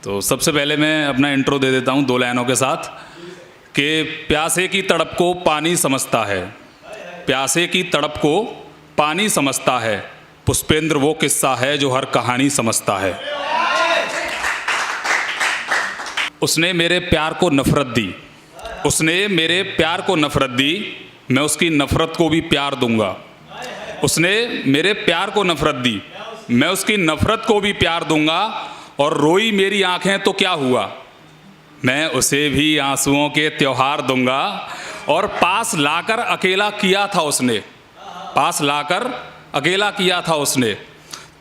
तो सबसे पहले मैं अपना इंट्रो दे देता हूँ 2 लाइनों के साथ कि प्यासे की तड़प को पानी समझता है, प्यासे की तड़प को पानी समझता है, पुष्पेंद्र वो किस्सा है जो हर कहानी समझता है। उसने मेरे प्यार को नफ़रत दी, उसने मेरे प्यार को नफ़रत दी, मैं उसकी नफ़रत को भी प्यार दूंगा। उसने मेरे प्यार को नफ़रत दी, मैं उसकी नफ़रत को भी प्यार दूंगा। और रोई मेरी आंखें तो क्या हुआ, मैं उसे भी आंसुओं के त्योहार दूंगा। और पास लाकर अकेला किया था उसने, पास लाकर अकेला किया था उसने,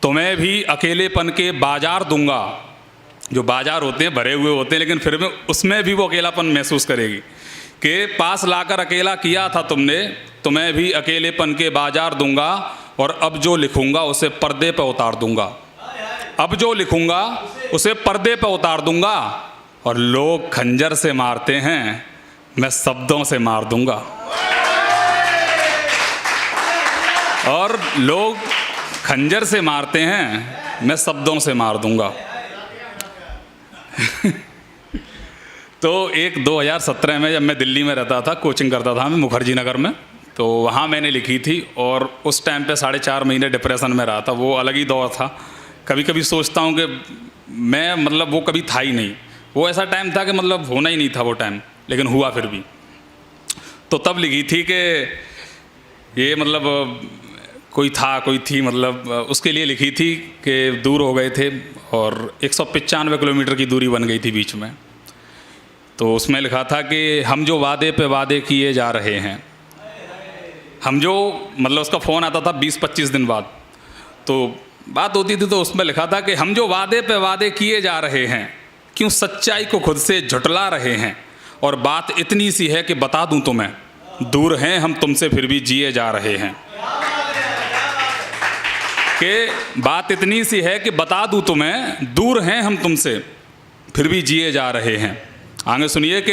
तो मैं भी अकेलेपन के बाजार दूंगा। जो बाजार होते हैं भरे हुए होते हैं, लेकिन फिर भी उसमें भी वो अकेलापन महसूस करेगी कि पास लाकर अकेला किया था तुमने, तो मैं भी अकेलेपन के बाजार दूंगा। और अब जो लिखूंगा उसे पर्दे पर उतार दूंगा, अब जो लिखूंगा उसे पर्दे पर उतार दूंगा। और लोग खंजर से मारते हैं, मैं शब्दों से मार दूंगा। और लोग खंजर से मारते हैं, मैं शब्दों से मार दूंगा। तो 2017 में जब मैं दिल्ली में रहता था, कोचिंग करता था मैं मुखर्जी नगर में, तो वहाँ मैंने लिखी थी। और उस टाइम पे 4.5 महीने डिप्रेशन में रहा था। वो अलग ही दौर था। कभी कभी सोचता हूँ कि मैं मतलब वो कभी था ही नहीं, वो ऐसा टाइम था कि मतलब होना ही नहीं था वो टाइम, लेकिन हुआ फिर भी। तो तब लिखी थी कि ये मतलब कोई था कोई थी, मतलब उसके लिए लिखी थी कि दूर हो गए थे और 195 किलोमीटर की दूरी बन गई थी बीच में। तो उसमें लिखा था कि हम जो वादे पे वादे किए जा रहे हैं, हम जो मतलब उसका फ़ोन आता था 20-25 दिन बाद, तो बात होती थी। तो उसमें लिखा था कि हम जो वादे पे वादे किए जा रहे हैं, क्यों सच्चाई को खुद से झुठला रहे हैं। और बात इतनी सी है कि बता दूं तुम्हें, दूर हैं हम तुमसे फिर भी जिए जा रहे हैं। कि बात इतनी सी है कि बता दूं तुम्हें, दूर हैं हम तुमसे फिर भी जिए जा रहे हैं। आगे सुनिए कि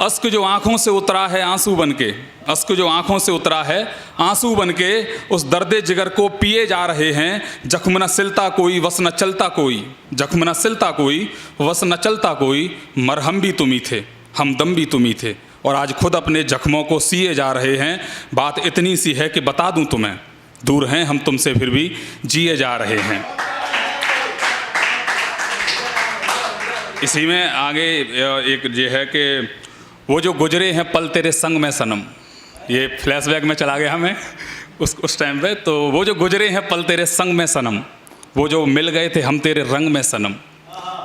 अश्क जो आँखों से उतरा है आंसू बन के, अश्क जो आँखों से उतरा है आंसू बन के, उस दर्दे जिगर को पिए जा रहे हैं। जख्म न सिलता कोई वस न चलता कोई, जख्म न सिलता कोई वस न चलता कोई, मरहम भी तुम ही थे हमदम भी तुम ही थे। और आज खुद अपने जख्मों को सिए जा रहे हैं। बात इतनी सी है कि बता दूं तुम्हें, दूर हैं हम तुमसे फिर भी जिए जा रहे हैं। इसी में आगे एक ये है कि वो जो गुजरे हैं पल तेरे संग में सनम, ये फ्लैशबैक में चला गया हमें उस टाइम पे। तो वो जो गुजरे हैं पल तेरे संग में सनम, वो जो मिल गए थे हम तेरे रंग में सनम,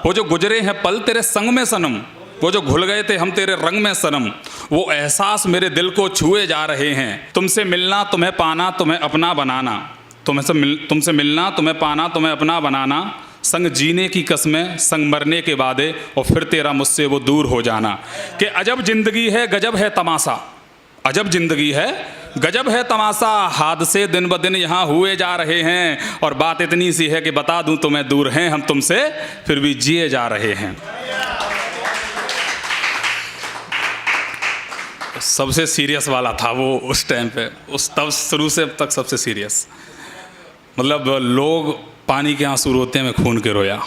वो जो गुजरे हैं पल तेरे संग में सनम, वो जो घुल गए थे हम तेरे रंग में सनम, वो एहसास मेरे दिल को छुए जा रहे हैं। तुमसे मिलना तुम्हें पाना तुम्हें अपना बनाना, तुमसे मिलना तुम्हें पाना तुम्हें अपना बनाना, संग जीने की कसमें संग मरने के वादे, और फिर तेरा मुझसे वो दूर हो जाना। कि अजब जिंदगी है गजब है तमाशा, अजब जिंदगी है गजब है तमाशा, हादसे दिन ब दिन यहाँ हुए जा रहे हैं। और बात इतनी सी है कि बता दूं तुम्हें, दूर हैं हम तुमसे फिर भी जिए जा रहे हैं। सबसे सीरियस वाला था वो उस टाइम पे, उस तब शुरू से अब तक सबसे सीरियस। मतलब लोग पानी के आंसू रोते हैं, मैं खून के रोया,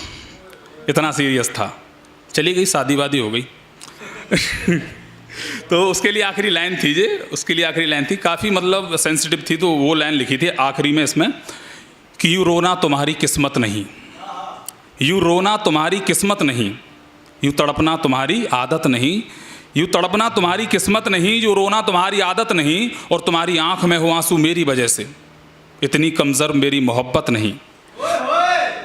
इतना सीरियस था। चली गई, शादी वादी हो गई। तो उसके लिए आखिरी लाइन थी जे, उसके लिए आखिरी लाइन थी, काफ़ी मतलब सेंसिटिव थी। तो वो लाइन लिखी थी आखिरी में इसमें कि यूँ रोना तुम्हारी किस्मत नहीं, यूँ रोना तुम्हारी किस्मत नहीं, यूँ तड़पना तुम्हारी आदत नहीं, यूँ तड़पना तुम्हारी किस्मत नहीं, यूँ रोना तुम्हारी आदत नहीं। और तुम्हारी आँख में हो आंसू मेरी वजह से, इतनी कमज़ोर मेरी मोहब्बत नहीं।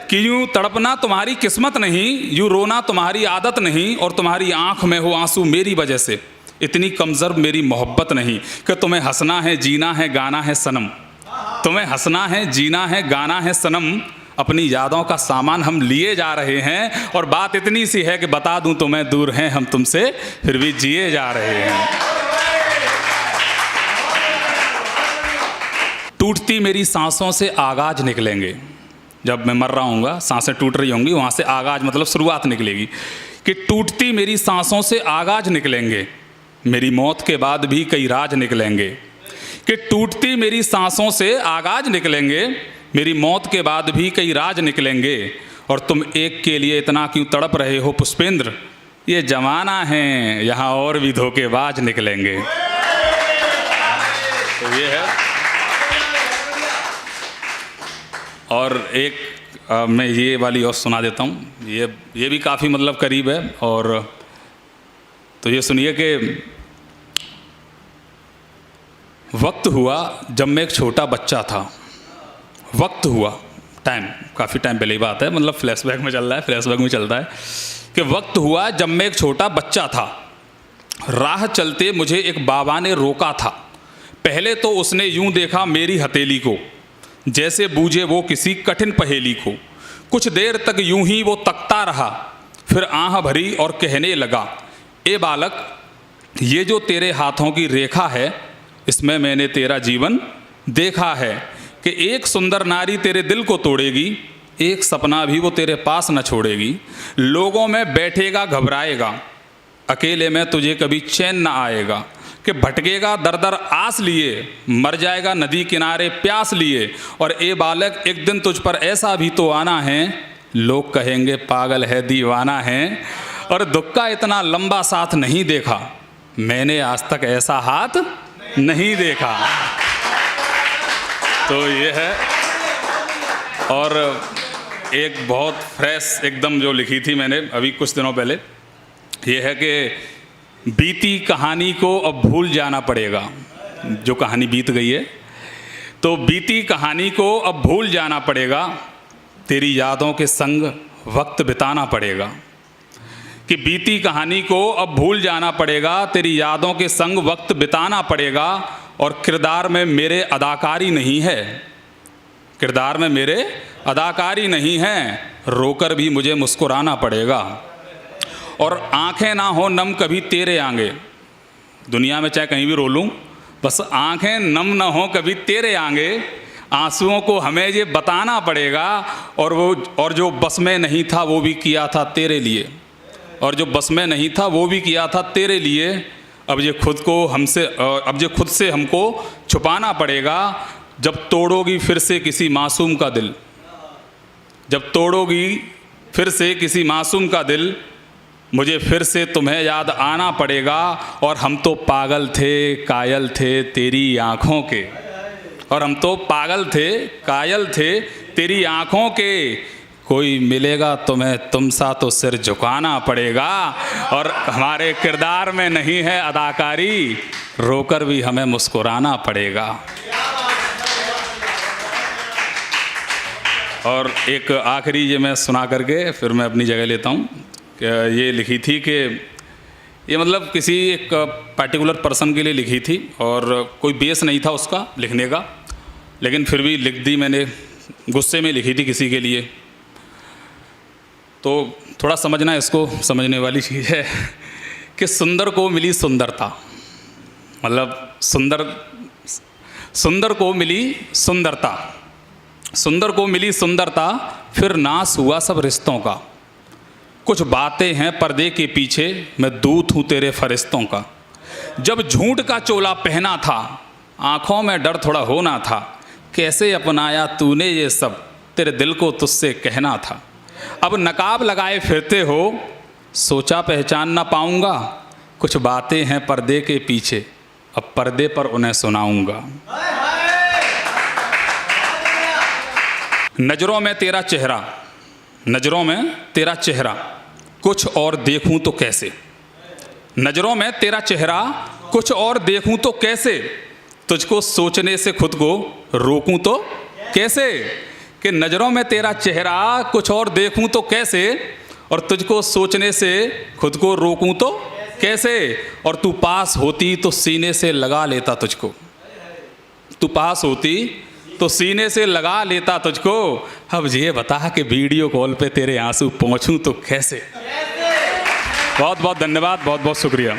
कि यूँ तड़पना तुम्हारी किस्मत नहीं, यूँ रोना तुम्हारी आदत नहीं, और तुम्हारी आँख में हो आंसू मेरी वजह से, इतनी कमज़ोर मेरी मोहब्बत नहीं। कि तुम्हें हंसना है जीना है गाना है सनम, तुम्हें हंसना है जीना है गाना है सनम, अपनी यादों का सामान हम लिए जा रहे हैं। और बात इतनी सी है कि बता दूं तुम्हें, दूर हैं हम तुमसे फिर भी जिए जा रहे हैं। टूटती मेरी सांसों से आगाज निकलेंगे, जब मैं मर रहा हूँगा सांसें टूट रही होंगी, वहाँ से आगाज मतलब शुरुआत निकलेगी। कि टूटती मेरी सांसों से आगाज निकलेंगे, मेरी मौत के बाद भी कई राज निकलेंगे। कि टूटती मेरी सांसों से आगाज निकलेंगे, मेरी मौत के बाद भी कई राज निकलेंगे। और तुम एक के लिए इतना क्यों तड़प रहे हो पुष्पेंद्र, ये जमाना है यहाँ और भी धोखेबाज निकलेंगे। तो ये है। और एक मैं ये वाली और सुना देता हूँ, ये भी काफ़ी मतलब करीब है। और तो ये सुनिए कि वक्त हुआ जब मैं एक छोटा बच्चा था। वक्त हुआ, टाइम काफ़ी टाइम पहले की बात है, मतलब फ्लैशबैक में चल रहा है, फ्लैशबैक में चलता है कि वक्त हुआ जब मैं एक छोटा बच्चा था। राह चलते मुझे एक बाबा ने रोका था। पहले तो उसने यूं देखा मेरी हथेली को, जैसे बूझे वो किसी कठिन पहेली को। कुछ देर तक यूं ही वो तकता रहा, फिर आह भरी और कहने लगा, ए बालक, ये जो तेरे हाथों की रेखा है, इसमें मैंने तेरा जीवन देखा है कि एक सुंदर नारी तेरे दिल को तोड़ेगी, एक सपना भी वो तेरे पास न छोड़ेगी। लोगों में बैठेगा घबराएगा, अकेले में तुझे कभी चैन न आएगा। कि भटकेगा दर दर आस लिए, मर जाएगा नदी किनारे प्यास लिए। और ए बालक, एक दिन तुझ पर ऐसा भी तो आना है, लोग कहेंगे पागल है दीवाना है। और दुख का इतना लंबा साथ नहीं देखा, मैंने आज तक ऐसा हाथ नहीं देखा। तो ये है। और एक बहुत फ्रेश एकदम जो लिखी थी मैंने अभी कुछ दिनों पहले, ये है कि बीती कहानी को अब भूल जाना पड़ेगा। जो कहानी बीत गई है, तो बीती कहानी को अब भूल जाना पड़ेगा, तेरी यादों के संग वक्त बिताना पड़ेगा। कि बीती कहानी को अब भूल जाना पड़ेगा, तेरी यादों के संग वक्त बिताना पड़ेगा। और किरदार में मेरे अदाकारी नहीं है, किरदार में मेरे अदाकारी नहीं है, रोकर भी मुझे मुस्कुराना पड़ेगा। और आंखें ना हो नम कभी तेरे आगे, दुनिया में चाहे कहीं भी रो लूँ, बस आंखें नम ना हो कभी तेरे आगे। आंसुओं को हमें ये बताना पड़ेगा, और जो बस में नहीं था वो भी किया था तेरे लिए, और जो बस में नहीं था वो भी किया था तेरे लिए। अब ये खुद से हमको छुपाना पड़ेगा। जब तोड़ोगी फिर से किसी मासूम का दिल, जब तोड़ोगी फिर से किसी मासूम का दिल, मुझे फिर से तुम्हें याद आना पड़ेगा। और हम तो पागल थे कायल थे तेरी आँखों के, और हम तो पागल थे कायल थे तेरी आँखों के। कोई मिलेगा तुम्हें तुम सा तो सिर झुकाना पड़ेगा। और हमारे किरदार में नहीं है अदाकारी, रोकर भी हमें मुस्कुराना पड़ेगा। और एक आखिरी ये मैं सुना करके फिर मैं अपनी जगह लेता हूँ। ये लिखी थी कि ये मतलब किसी एक पर्टिकुलर पर्सन के लिए लिखी थी, और कोई बेस नहीं था उसका लिखने का, लेकिन फिर भी लिख दी मैंने, गुस्से में लिखी थी किसी के लिए। तो थोड़ा समझना, इसको समझने वाली चीज़ है कि सुंदर को मिली सुंदरता, मतलब सुंदर को मिली सुंदरता, सुंदर को मिली सुंदरता, फिर नाश हुआ सब रिश्तों का। कुछ बातें हैं पर्दे के पीछे, मैं दूत हूँ तेरे फरिश्तों का। जब झूठ का चोला पहना था, आँखों में डर थोड़ा होना था। कैसे अपनाया तूने ये सब, तेरे दिल को तुझसे कहना था। अब नकाब लगाए फिरते हो, सोचा पहचान ना पाऊंगा। कुछ बातें हैं पर्दे के पीछे, अब पर्दे पर उन्हें सुनाऊंगा। नजरों में तेरा चेहरा, नजरों में तेरा चेहरा, कुछ और देखूं तो कैसे। नजरों में तेरा चेहरा, कुछ और देखूं तो कैसे। तुझको सोचने से खुद को रोकूं तो कैसे। कि नजरों में तेरा चेहरा, कुछ और देखूं तो कैसे, और तुझको सोचने से खुद को रोकूं तो कैसे। और तू पास होती तो सीने से लगा लेता तुझको, तू पास होती तो सीने से लगा लेता तुझको। अब ये बता कि वीडियो कॉल पे तेरे आंसू पहुंचूं तो कैसे। बहुत बहुत धन्यवाद, बहुत बहुत शुक्रिया।